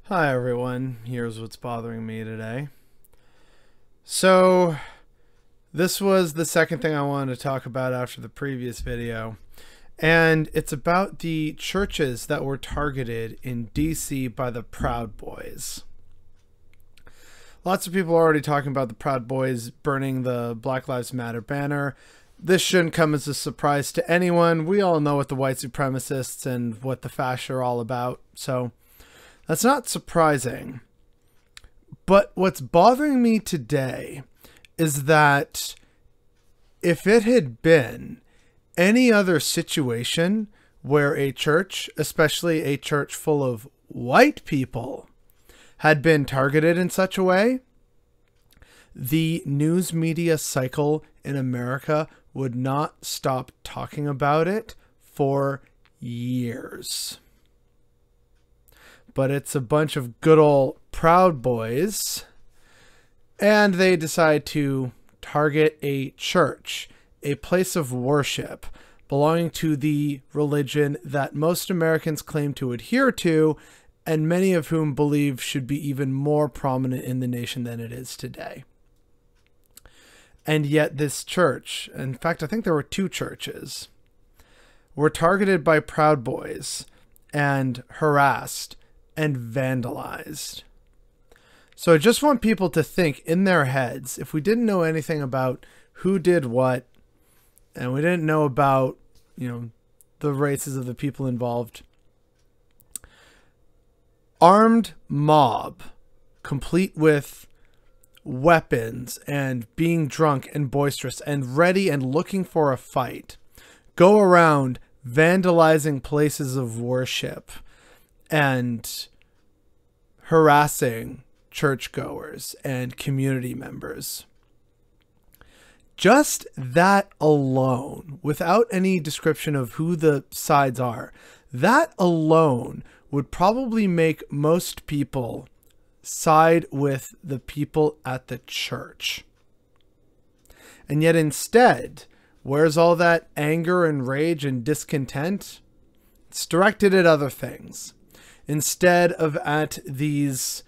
Hi everyone, here's what's bothering me today. So, this was the second thing I wanted to talk about after the previous video, and it's about the churches that were targeted in DC by the Proud Boys. Lots of people are already talking about the Proud Boys burning the Black Lives Matter banner. This shouldn't come as a surprise to anyone. We all know what the white supremacists and what the fascists are all about, so that's not surprising. But what's bothering me today is that if it had been any other situation where a church, especially a church full of white people, had been targeted in such a way, the news media cycle in America would not stop talking about it for years. But it's a bunch of good old Proud Boys, and they decide to target a church, a place of worship belonging to the religion that most Americans claim to adhere to, and many of whom believe should be even more prominent in the nation than it is today. And yet this church, in fact, I think there were two churches, were targeted by Proud Boys and harassed and vandalized. So I just want people to think in their heads, if we didn't know anything about who did what, and we didn't know about, the races of the people involved, armed mob, complete with weapons and being drunk and boisterous and ready and looking for a fight, go around vandalizing places of worship and harassing churchgoers and community members. Just that alone, without any description of who the sides are, that alone would probably make most people side with the people at the church. And yet instead, where's all that anger and rage and discontent? It's directed at other things. Instead of at these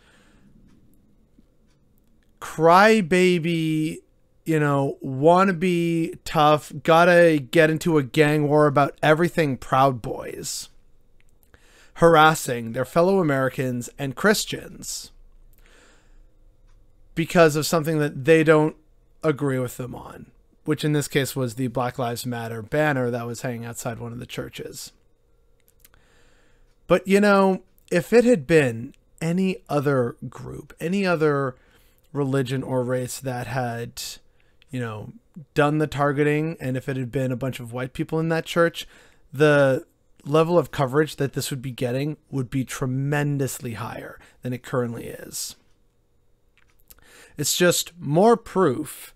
crybaby, wannabe tough, gotta get into a gang war about everything Proud Boys, harassing their fellow Americans and Christians because of something that they don't agree with them on, which in this case was the Black Lives Matter banner that was hanging outside one of the churches. But, if it had been any other group, any other religion or race that had, done the targeting, and if it had been a bunch of white people in that church, the level of coverage that this would be getting would be tremendously higher than it currently is. It's just more proof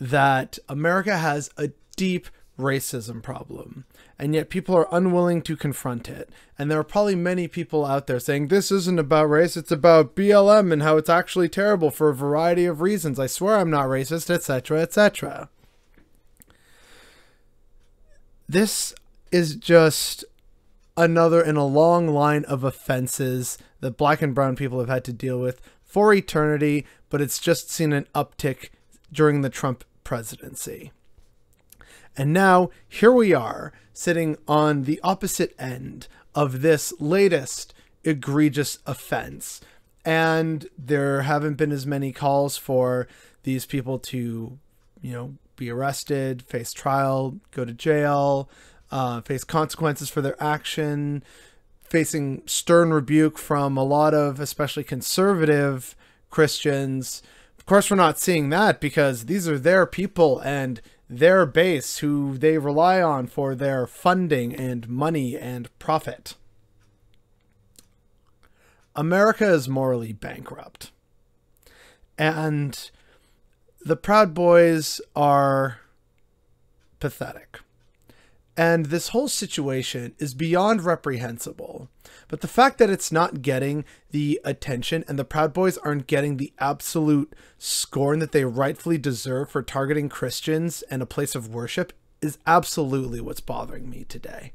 that America has a deep racism problem, and yet people are unwilling to confront it. And there are probably many people out there saying this isn't about race, it's about BLM and how it's actually terrible for a variety of reasons. I swear I'm not racist, etc., etc. This is just another in a long line of offenses that black and brown people have had to deal with for eternity, but it's just seen an uptick during the Trump presidency. And now, here we are, sitting on the opposite end of this latest egregious offense. And there haven't been as many calls for these people to, be arrested, face trial, go to jail, face consequences for their action, facing stern rebuke from a lot of, especially conservative Christians. Of course, we're not seeing that because these are their people and their base who they rely on for their funding and money and profit. America is morally bankrupt. And the Proud Boys are pathetic. And this whole situation is beyond reprehensible. But the fact that it's not getting the attention and the Proud Boys aren't getting the absolute scorn that they rightfully deserve for targeting Christians and a place of worship is absolutely what's bothering me today.